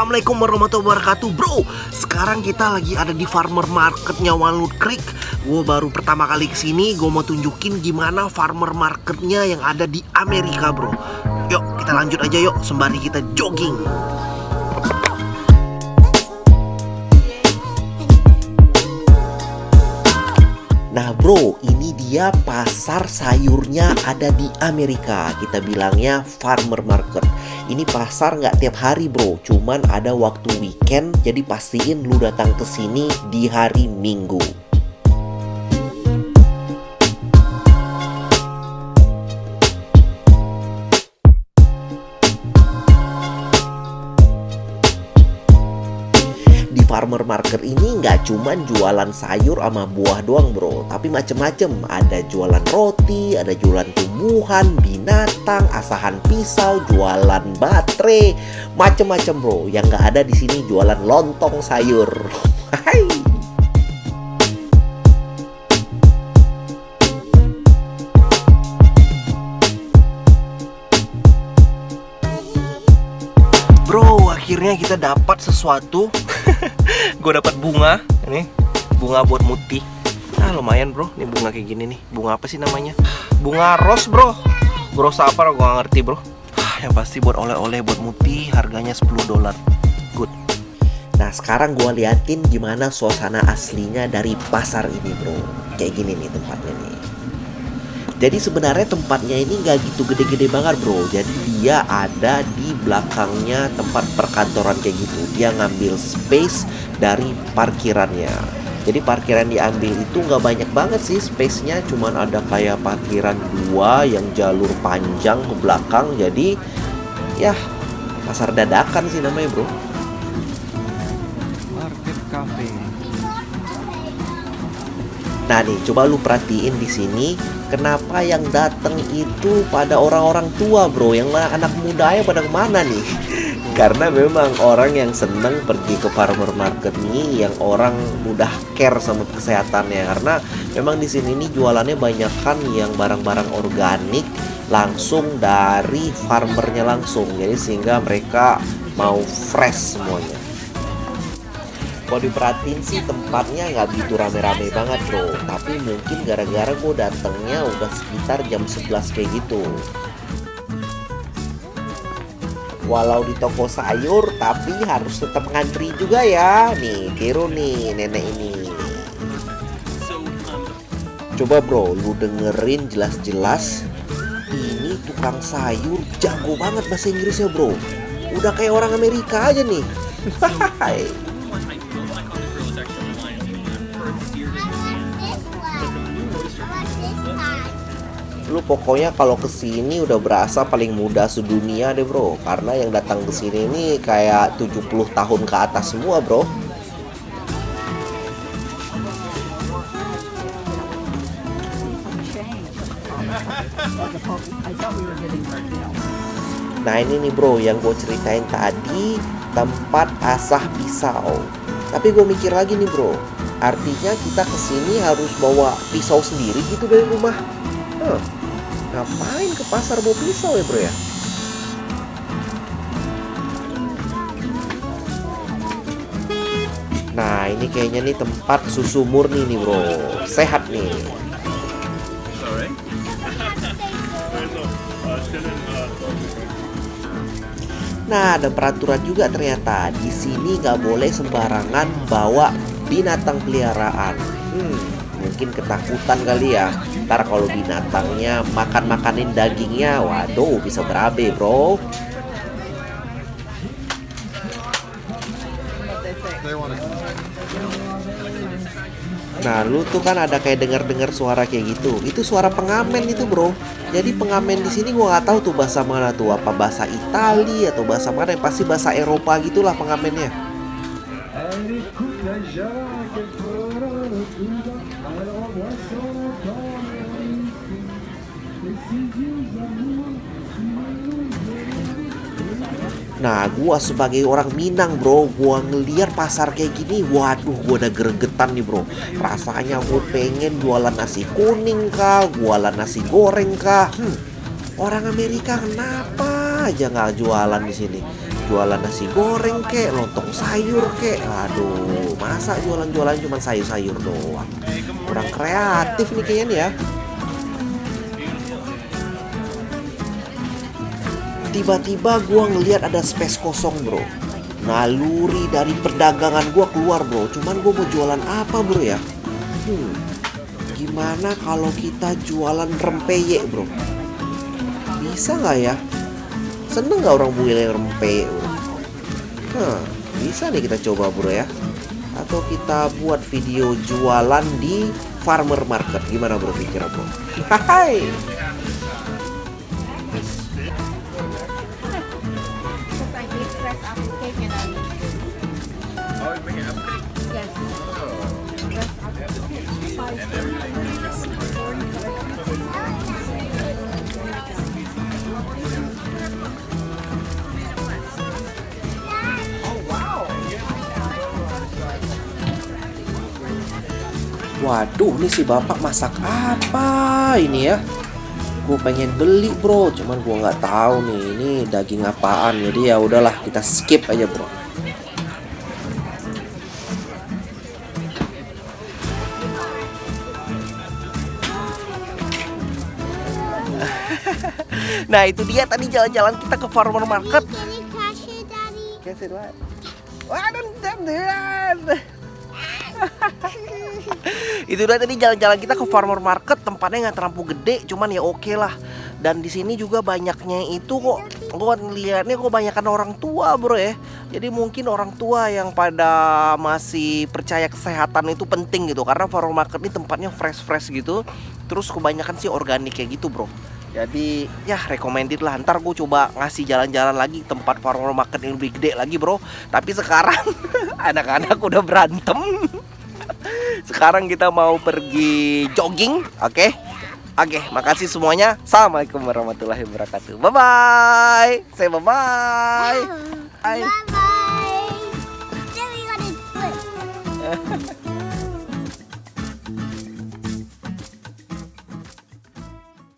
Assalamualaikum warahmatullahi wabarakatuh. Bro, sekarang kita lagi ada di farmer marketnya Walnut Creek. Gue baru pertama kali kesini. Gue mau tunjukin gimana farmer marketnya yang ada di Amerika, bro. Yuk kita lanjut aja yuk, sembari kita jogging. Nah bro, ini dia pasar sayurnya ada di Amerika. Kita bilangnya farmer market. Ini pasar nggak tiap hari bro, cuman ada waktu weekend. Jadi pastiin lu datang ke sini di hari Minggu. Farmer market ini nggak cuman jualan sayur sama buah doang bro, tapi macem-macem. Ada jualan roti, ada jualan tumbuhan, binatang, asahan pisau, jualan baterai, macem-macem bro. Yang nggak ada di sini jualan lontong sayur. Hai. Bro, akhirnya kita dapat sesuatu. Gue dapat bunga, ini bunga buat Muti. Nah lumayan bro, ini bunga kayak gini nih. Bunga apa sih namanya? Bunga ros bro. Ros apa gue gak ngerti bro. Yang pasti buat oleh-oleh buat Muti, harganya $10. Good. Nah sekarang gue liatin gimana suasana aslinya dari pasar ini bro. Kayak gini nih tempatnya nih. Jadi sebenarnya tempatnya ini nggak gitu gede-gede banget bro. Jadi dia ada di belakangnya tempat perkantoran kayak gitu. Dia ngambil space dari parkirannya. Jadi parkiran diambil itu nggak banyak banget sih space-nya. Cuman ada kayak parkiran 2 yang jalur panjang ke belakang. Jadi ya pasar dadakan sih namanya bro. Market Cafe. Nah nih, coba lu perhatiin di sini, kenapa yang datang itu pada orang-orang tua bro, yang anak muda ya pada kemana nih? Karena memang orang yang seneng pergi ke farmer market nih, yang orang udah care sama kesehatannya. Karena memang di sini nih jualannya banyak kan yang barang-barang organik langsung dari farmernya langsung, jadi sehingga mereka mau fresh semuanya. Kalau diperhatiin sih tempatnya nggak begitu rame-rame banget bro. Tapi mungkin gara-gara gue datangnya udah sekitar jam 11 kayak gitu. Walau di toko sayur, tapi harus tetap ngantri juga ya. Nih, tiru nih nenek ini. Coba bro, lu dengerin jelas-jelas. Ini tukang sayur jago banget bahasa Inggrisnya bro. Udah kayak orang Amerika aja nih. Hahaha. Lu pokoknya kalau kesini udah berasa paling muda sedunia deh bro. Karena yang datang ke sini ini kayak 70 tahun ke atas semua bro. Nah ini nih bro yang gue ceritain tadi, tempat asah pisau. Tapi gue mikir lagi nih bro, artinya kita kesini harus bawa pisau sendiri gitu dari rumah. Ngapain ke pasar bawa pisau ya bro ya? Nah ini kayaknya nih tempat susu murni nih bro. Sehat nih. Nah ada peraturan juga ternyata. Di sini nggak boleh sembarangan bawa binatang peliharaan. Mungkin ketakutan kali ya. Ntar kalau binatangnya makan-makanin dagingnya, waduh bisa berabe bro. Nah lu tuh kan ada kayak dengar-dengar suara kayak gitu. Itu suara pengamen itu bro. Jadi pengamen di sini gua nggak tahu tuh bahasa mana tuh. Apa bahasa Italia atau bahasa mana? Yang pasti bahasa Eropa gitulah pengamennya. Nah, gua sebagai orang Minang bro, gua ngeliat pasar kayak gini, waduh, gua udah gregetan nih bro. Rasanya gua pengen jualan nasi kuning kah, jualan nasi goreng kah. Orang Amerika kenapa aja nggak jualan di sini? jualan nasi goreng kek, lontong sayur kek. Aduh, masa jualan-jualan cuma sayur-sayur doang? Kurang kreatif nih kayaknya nih ya. Tiba-tiba gue ngeliat ada space kosong bro. Naluri dari perdagangan gue keluar bro. Cuman gue mau jualan apa bro ya? Gimana kalau kita jualan rempeyek bro? Bisa nggak ya? Seneng nggak orang bule rempeyek bro? Bisa nih kita coba bro ya. Atau kita buat video jualan di farmer market. Gimana bro pikiran bro? Hai. Waduh, ini si bapak masak apa ini ya? Gue pengen beli bro, cuman gue nggak tahu nih ini daging apaan. Jadi ya udahlah, kita skip aja bro. Nah itu dia tadi jalan-jalan kita ke farmer market. Itu udah tadi jalan-jalan kita ke farmer market, tempatnya nggak terlalu gede, cuman ya oke lah. Dan di sini juga banyaknya itu kok, gue lihatnya kok banyakan orang tua bro ya. Jadi mungkin orang tua yang pada masih percaya kesehatan itu penting gitu, karena farmer market ini tempatnya fresh gitu. Terus kebanyakan sih organik kayak gitu bro. Jadi ya recommended lah. Ntar gue coba ngasih jalan-jalan lagi tempat farmer market yang lebih gede lagi bro. Tapi sekarang anak-anak udah berantem. Sekarang kita mau pergi jogging. Oke, makasih semuanya. Assalamualaikum warahmatullahi wabarakatuh. Bye-bye. Say bye-bye. Bye-bye. Then we gotta split.